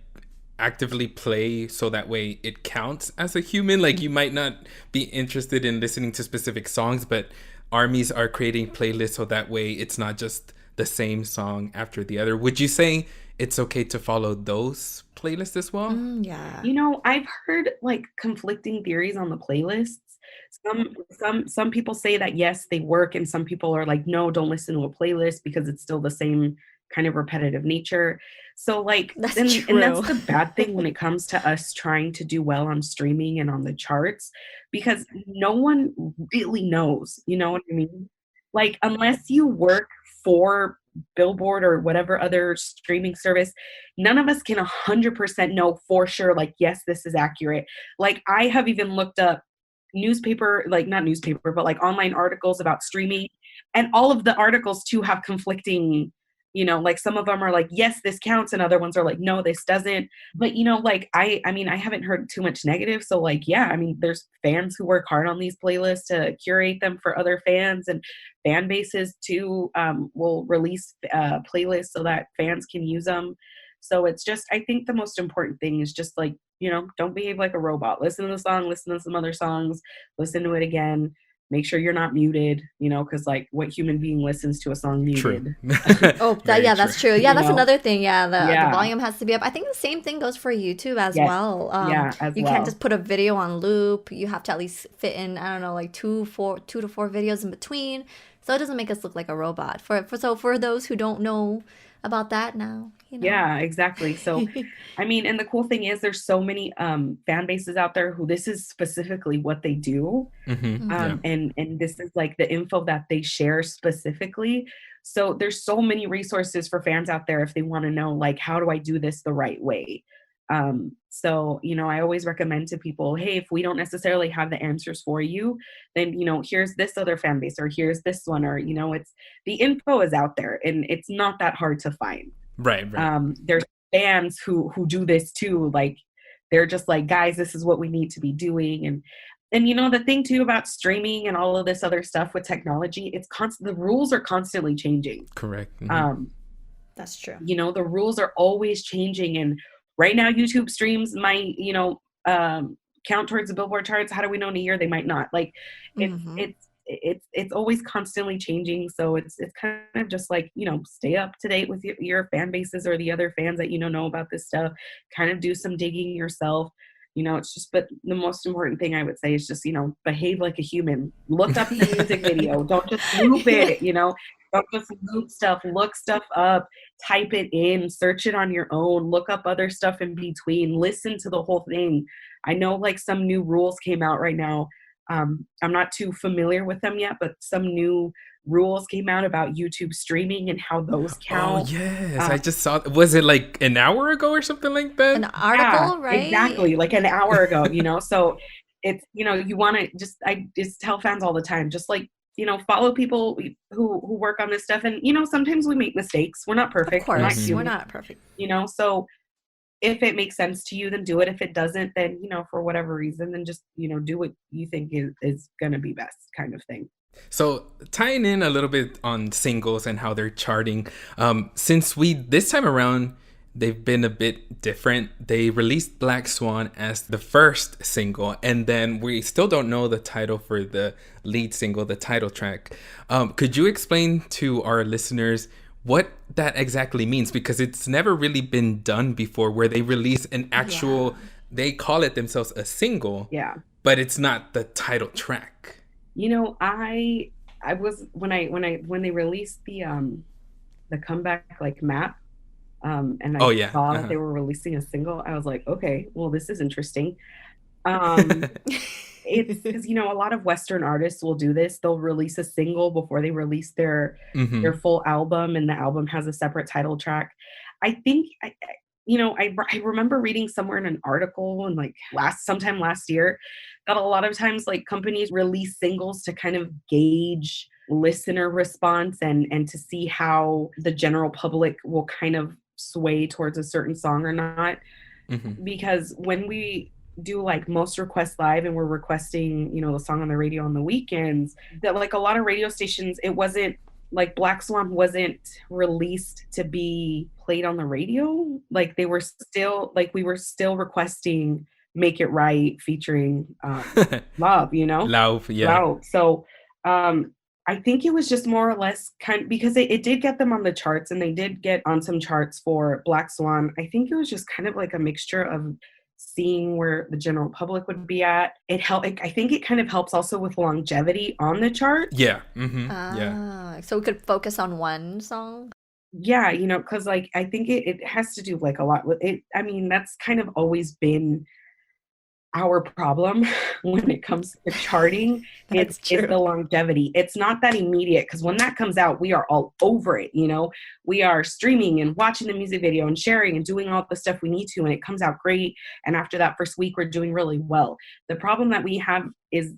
actively play, so that way it counts as a human. Like, you might not be interested in listening to specific songs, but armies are creating playlists so that way it's not just the same song after the other. Would you say it's okay to follow those playlists as well? Yeah. You know, I've heard like conflicting theories on the playlists. Some people say that yes, they work, and some people are like, no, don't listen to a playlist because it's still the same kind of repetitive nature. So like, and that's the bad thing when it comes to us trying to do well on streaming and on the charts, because no one really knows, you know what I mean? Like, unless you work for Billboard or whatever other streaming service, none of us can 100% know for sure, like, yes, this is accurate. Like, I have even looked up newspaper, like not newspaper, but like online articles about streaming, and all of the articles too have conflicting, you know, like some of them are like, yes, this counts, and other ones are like, no, this doesn't. But, you know, like, I mean, I haven't heard too much negative. So like, yeah, I mean, there's fans who work hard on these playlists to curate them for other fans, and fan bases too will release playlists so that fans can use them. So it's just, I think the most important thing is just like, you know, don't behave like a robot. Listen to the song, listen to some other songs, listen to it again. Make sure you're not muted, you know, because like, what human being listens to a song muted? True. That's true. Yeah, that's another thing. Yeah, the volume has to be up. I think the same thing goes for YouTube as well. You can't just put a video on loop. You have to at least fit in, I don't know, like 2 to 4 videos in between, so it doesn't make us look like a robot. For those who don't know about that now, you know. Yeah, exactly. So I mean, and the cool thing is there's so many fan bases out there who this is specifically what they do. And this is like the info that they share specifically. So there's so many resources for fans out there if they want to know, like, how do I do this the right way? So, I always recommend to people, hey, if we don't necessarily have the answers for you, then, here's this other fan base, or here's this one, or, it's the info is out there and it's not that hard to find. Right. There's fans who do this too. Like, they're just like, guys, this is what we need to be doing. And the thing too about streaming and all of this other stuff with technology, it's constant. The rules are constantly changing. Correct. Mm-hmm. That's true. The rules are always changing. And right now, YouTube streams might, count towards the Billboard charts. How do we know in a year they might not? Like, it's always constantly changing. So it's kind of just like, stay up to date with your fan bases or the other fans that know about this stuff. Kind of do some digging yourself. It's just, but the most important thing I would say is just, behave like a human. Look up the music video. Don't just loop it, Don't just loop stuff. Look stuff up. Type it in. Search it on your own. Look up other stuff in between. Listen to the whole thing. I know, like, some new rules came out right now. I'm not too familiar with them yet, but some new rules came out about YouTube streaming and how those count. Oh, yes. I just saw. Was it like an hour ago or something like that? An article, right? Exactly. Like an hour ago, So it's, you want to I just tell fans all the time, just like, follow people who work on this stuff. And, sometimes we make mistakes. We're not perfect. Of course, we're not perfect. So if it makes sense to you, then do it. If it doesn't, then, for whatever reason, then just, do what you think is going to be best, kind of thing. So tying in a little bit on singles and how they're charting, since this time around, they've been a bit different. They released Black Swan as the first single, and then we still don't know the title for the lead single, the title track. Could you explain to our listeners what that exactly means? Because it's never really been done before, where they release an actual, they call it themselves a single, but it's not the title track. I was when they released the comeback, like, map, and I saw that they were releasing a single, I was like, okay, well, this is interesting. It's because, a lot of Western artists will do this. They'll release a single before they release their full album, and the album has a separate title track. I think, I remember reading somewhere in an article, and like sometime last year, that a lot of times, like, companies release singles to kind of gauge listener response and to see how the general public will kind of sway towards a certain song or not. Because when we do, like, most requests live and we're requesting, the song on the radio on the weekends, that, like, a lot of radio stations, it wasn't like Black Swan wasn't released to be played on the radio. Like, they were still, like, we were still requesting Make It Right featuring Love, Love, yeah. Love. So I think it was just more or less because it did get them on the charts, and they did get on some charts for Black Swan. I think it was just kind of like a mixture of seeing where the general public would be at. I think it kind of helps also with longevity on the chart. Yeah. Yeah. So we could focus on one song. Yeah, because, like, I think it has to do, like, a lot with it. I mean, that's kind of always been our problem when it comes to charting. It's the longevity. It's not that immediate, because when that comes out, we are all over it. We are streaming and watching the music video and sharing and doing all the stuff we need to, and it comes out great. And after that first week, we're doing really well. The problem that we have is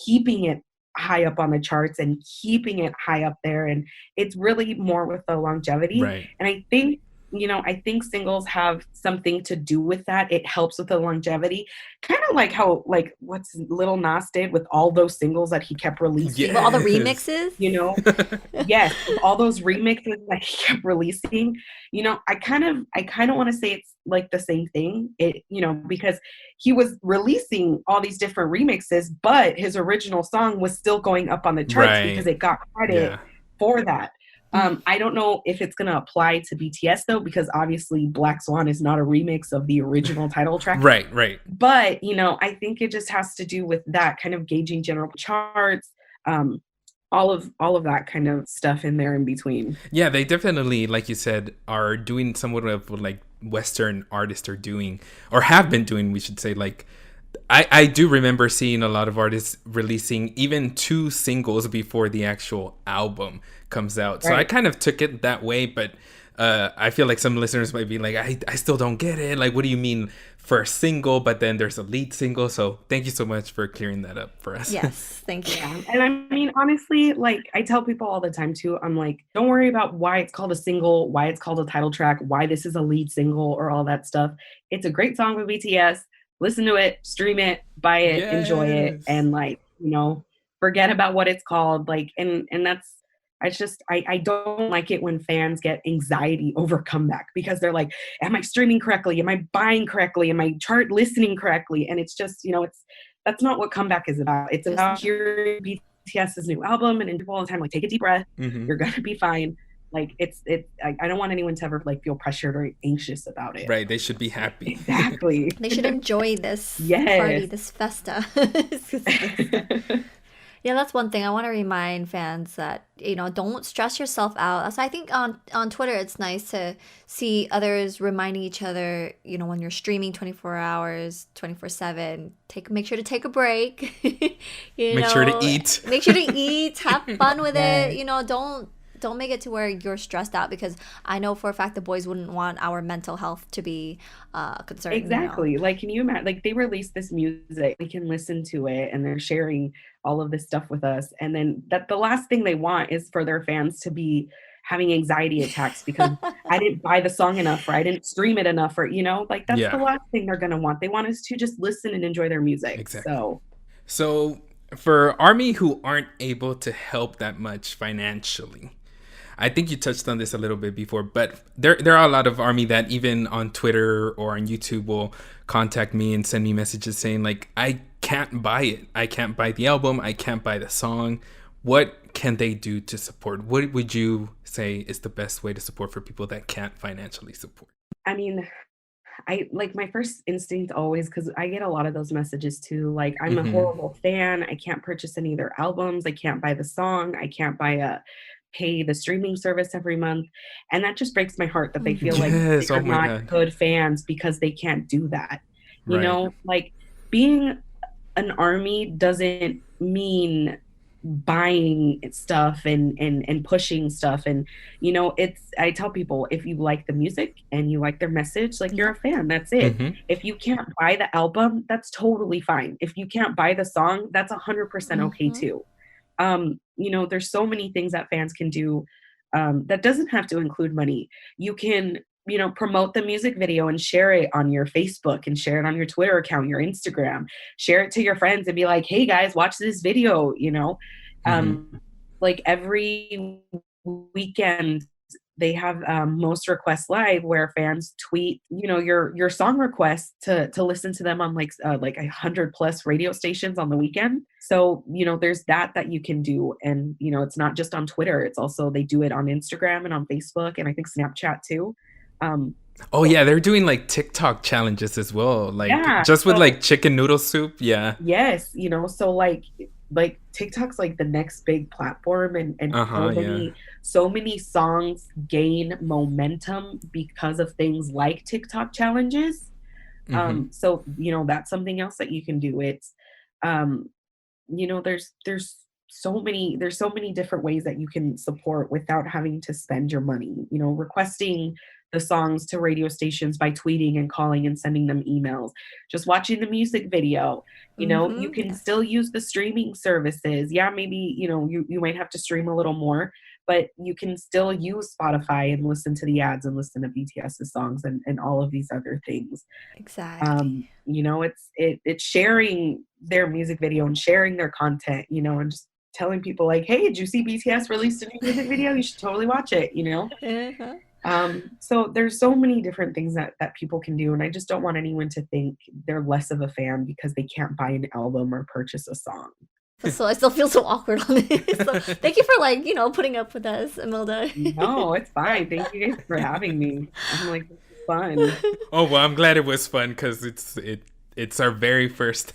keeping it high up on the charts and keeping it high up there. And it's really more with the longevity. Right. And I think, I think singles have something to do with that. It helps with the longevity. Kind of like how, like, what's Lil Nas did with all those singles that he kept releasing. Yes. All the remixes? Yes, all those remixes that he kept releasing. I kind of want to say it's like the same thing. Because he was releasing all these different remixes, but his original song was still going up on the charts because it got credit for that. I don't know if it's going to apply to BTS, though, because obviously Black Swan is not a remix of the original title track. Right. But, I think it just has to do with that kind of gauging general charts, all of that kind of stuff in there in between. Yeah, they definitely, like you said, are doing somewhat of like Western artists are doing, or have been doing, we should say, like I do remember seeing a lot of artists releasing even 2 singles before the actual album comes out. So I kind of took it that way, but I feel like some listeners might be like, I still don't get it. Like, what do you mean first single, but then there's a lead single? So thank you so much for clearing that up for us. Yes, thank you. Yeah. And I mean, honestly, like I tell people all the time too, I'm like, don't worry about why it's called a single, why it's called a title track, why this is a lead single or all that stuff. It's a great song with BTS. Listen to it, stream it, buy it, enjoy it, and like, forget about what it's called. Like, and that's, I don't like it when fans get anxiety over comeback because they're like, am I streaming correctly? Am I buying correctly? Am I chart listening correctly? And it's just, that's not what comeback is about. It's about hearing BTS's new album and people all the time, like, take a deep breath. You're going to be fine. Like, I don't want anyone to ever like feel pressured or anxious about it. Right. They should be happy. Exactly. They should enjoy this party, this festa. Yeah, that's one thing I want to remind fans that, don't stress yourself out. So I think on Twitter, it's nice to see others reminding each other, when you're streaming 24 hours, 24/7, make sure to take a break. Make sure to eat. Make sure to eat, have fun with it. Don't make it to where you're stressed out, because I know for a fact the boys wouldn't want our mental health to be concerned. Exactly. Like, can you imagine, like, they released this music, we can listen to it, and they're sharing all of this stuff with us. And then the last thing they want is for their fans to be having anxiety attacks because I didn't buy the song enough, or I didn't stream it enough, or, like, that's the last thing they're going to want. They want us to just listen and enjoy their music. Exactly. So for ARMY who aren't able to help that much financially, I think you touched on this a little bit before, but there are a lot of ARMY that even on Twitter or on YouTube will contact me and send me messages saying, like, I can't buy it. I can't buy the album. I can't buy the song. What can they do to support? What would you say is the best way to support for people that can't financially support? I mean, my first instinct always, because I get a lot of those messages too, like, I'm a horrible fan. I can't purchase any of their albums. I can't buy the song. I can't pay the streaming service every month. And that just breaks my heart that they feel like they're not good fans because they can't do that. Like, being an ARMY doesn't mean buying stuff and pushing stuff. And, I tell people, if you like the music and you like their message, like, you're a fan, that's it. If you can't buy the album, that's totally fine. If you can't buy the song, that's 100% okay too. There's so many things that fans can do that doesn't have to include money. You can, promote the music video and share it on your Facebook and share it on your Twitter account, your Instagram, share it to your friends and be like, hey guys, watch this video, like every weekend they have Most Requests Live, where fans tweet, your song requests to listen to them on like 100+ radio stations on the weekend. So, there's that you can do. And, it's not just on Twitter. It's also, they do it on Instagram and on Facebook and I think Snapchat too. They're doing like TikTok challenges as well. Like with like chicken noodle soup. Yeah. Yes. So like TikTok's like the next big platform, and so many songs gain momentum because of things like TikTok challenges. So, that's something else that you can do. It's, there's so many different ways that you can support without having to spend your money, requesting the songs to radio stations by tweeting and calling and sending them emails, just watching the music video, you can still use the streaming services. Yeah, maybe, you might have to stream a little more, but you can still use Spotify and listen to the ads and listen to BTS's songs and all of these other things. Exactly. It's sharing their music video and sharing their content, and just telling people like, hey, did you see BTS released a new music video? You should totally watch it, So there's so many different things that people can do. And I just don't want anyone to think they're less of a fan because they can't buy an album or purchase a song. So I still feel so awkward on this. So thank you for putting up with us, Imelda. No, it's fine. Thank you guys for having me. I'm like, this is fun. Oh, well, I'm glad it was fun because it's our very first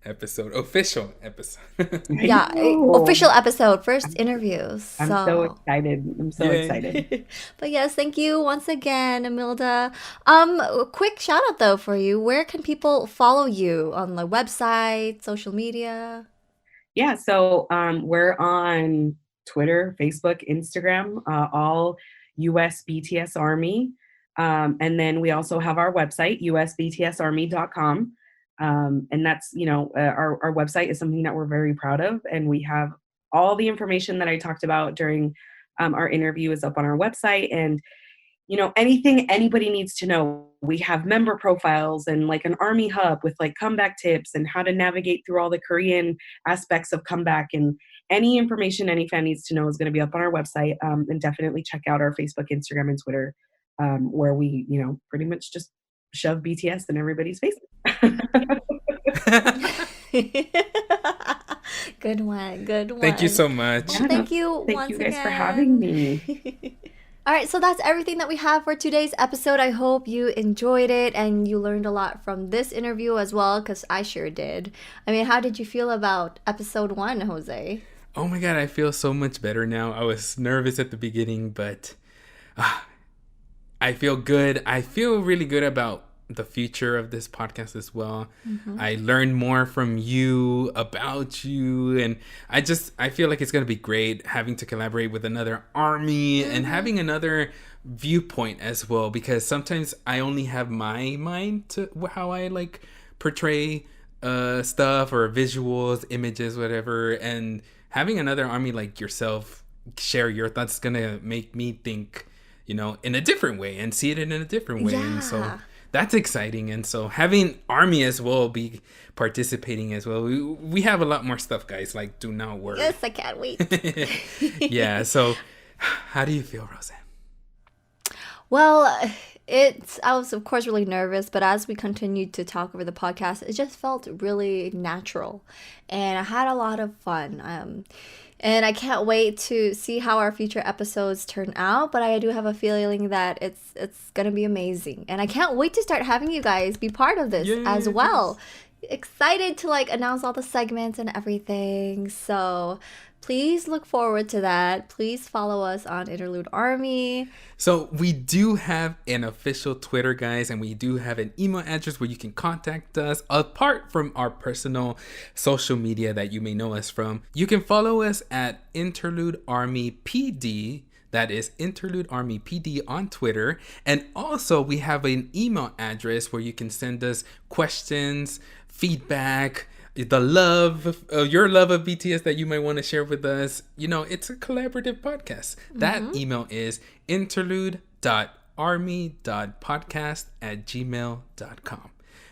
official episode. Yeah, official episode, first interviews. I'm so excited. I'm so excited. But yes, thank you once again, Imelda. A quick shout out though for you. Where can people follow you on the website, social media? Yeah, so we're on Twitter, Facebook, Instagram, all US BTS ARMY. And then we also have our website, usbtsarmy.com. And that's, our website is something that we're very proud of. And we have all the information that I talked about during our interview is up on our website. And, anything anybody needs to know, we have member profiles and like an Army hub with like comeback tips and how to navigate through all the Korean aspects of comeback. And any information any fan needs to know is going to be up on our website. And definitely check out our Facebook, Instagram, and Twitter, where we, pretty much just shove BTS in everybody's face. Good one. Thank you so much. Yeah, thank you once you guys again for having me. All right, so that's everything that we have for today's episode. I hope you enjoyed it and you learned a lot from this interview as well, because I sure did. I mean, how did you feel about episode 1, Jose? Oh my God, I feel so much better now. I was nervous at the beginning, but I feel good. I feel really good about the future of this podcast as well. Mm-hmm. I learned more from you, about you, and I feel like it's going to be great having to collaborate with another army and having another viewpoint as well, because sometimes I only have my mind to how I like portray stuff or visuals, images, whatever, and having another army like yourself share your thoughts is going to make me think, in a different way and see it in a different way. Yeah. And so that's exciting. And so having Army as well be participating as well. We have a lot more stuff, guys. Like, do not worry. Yes, I can't wait. Yeah. So how do you feel, Rosan? Well, I was of course really nervous, but as we continued to talk over the podcast, it just felt really natural. And I had a lot of fun. And I can't wait to see how our future episodes turn out, but I do have a feeling that it's going to be amazing. And I can't wait to start having you guys be part of this as well. Excited to announce all the segments and everything. So please look forward to that. Please follow us on Interlude Army. So we do have an official Twitter, guys, and we do have an email address where you can contact us apart from our personal social media that you may know us from. You can follow us at Interlude Army PD. That is Interlude Army PD on Twitter. And also we have an email address where you can send us questions, feedback, your love of BTS that you might want to share with us. It's a collaborative podcast. Mm-hmm. That email is interlude.army.podcast@gmail.com.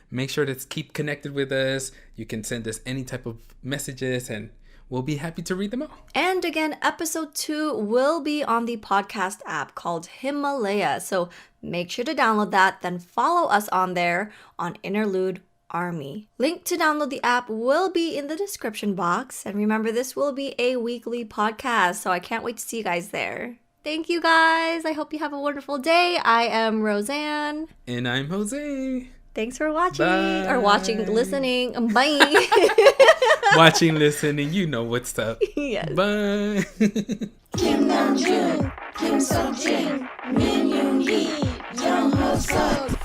Make sure to keep connected with us. You can send us any type of messages and we'll be happy to read them all. And again, episode 2 will be on the podcast app called Himalaya. So make sure to download that, then follow us on there on Interlude Army. Link to download the app will be in the description box. And remember, this will be a weekly podcast, so I can't wait to see you guys there. Thank you guys. I hope you have a wonderful day. I am Rosan. And I'm Jose. Thanks for watching. Bye. Or listening. Bye. Watching, listening, you know what's up. Yes. Bye. Kim Namjoon, Kim Seokjin, Min Yoongi, Jung Ho Suk.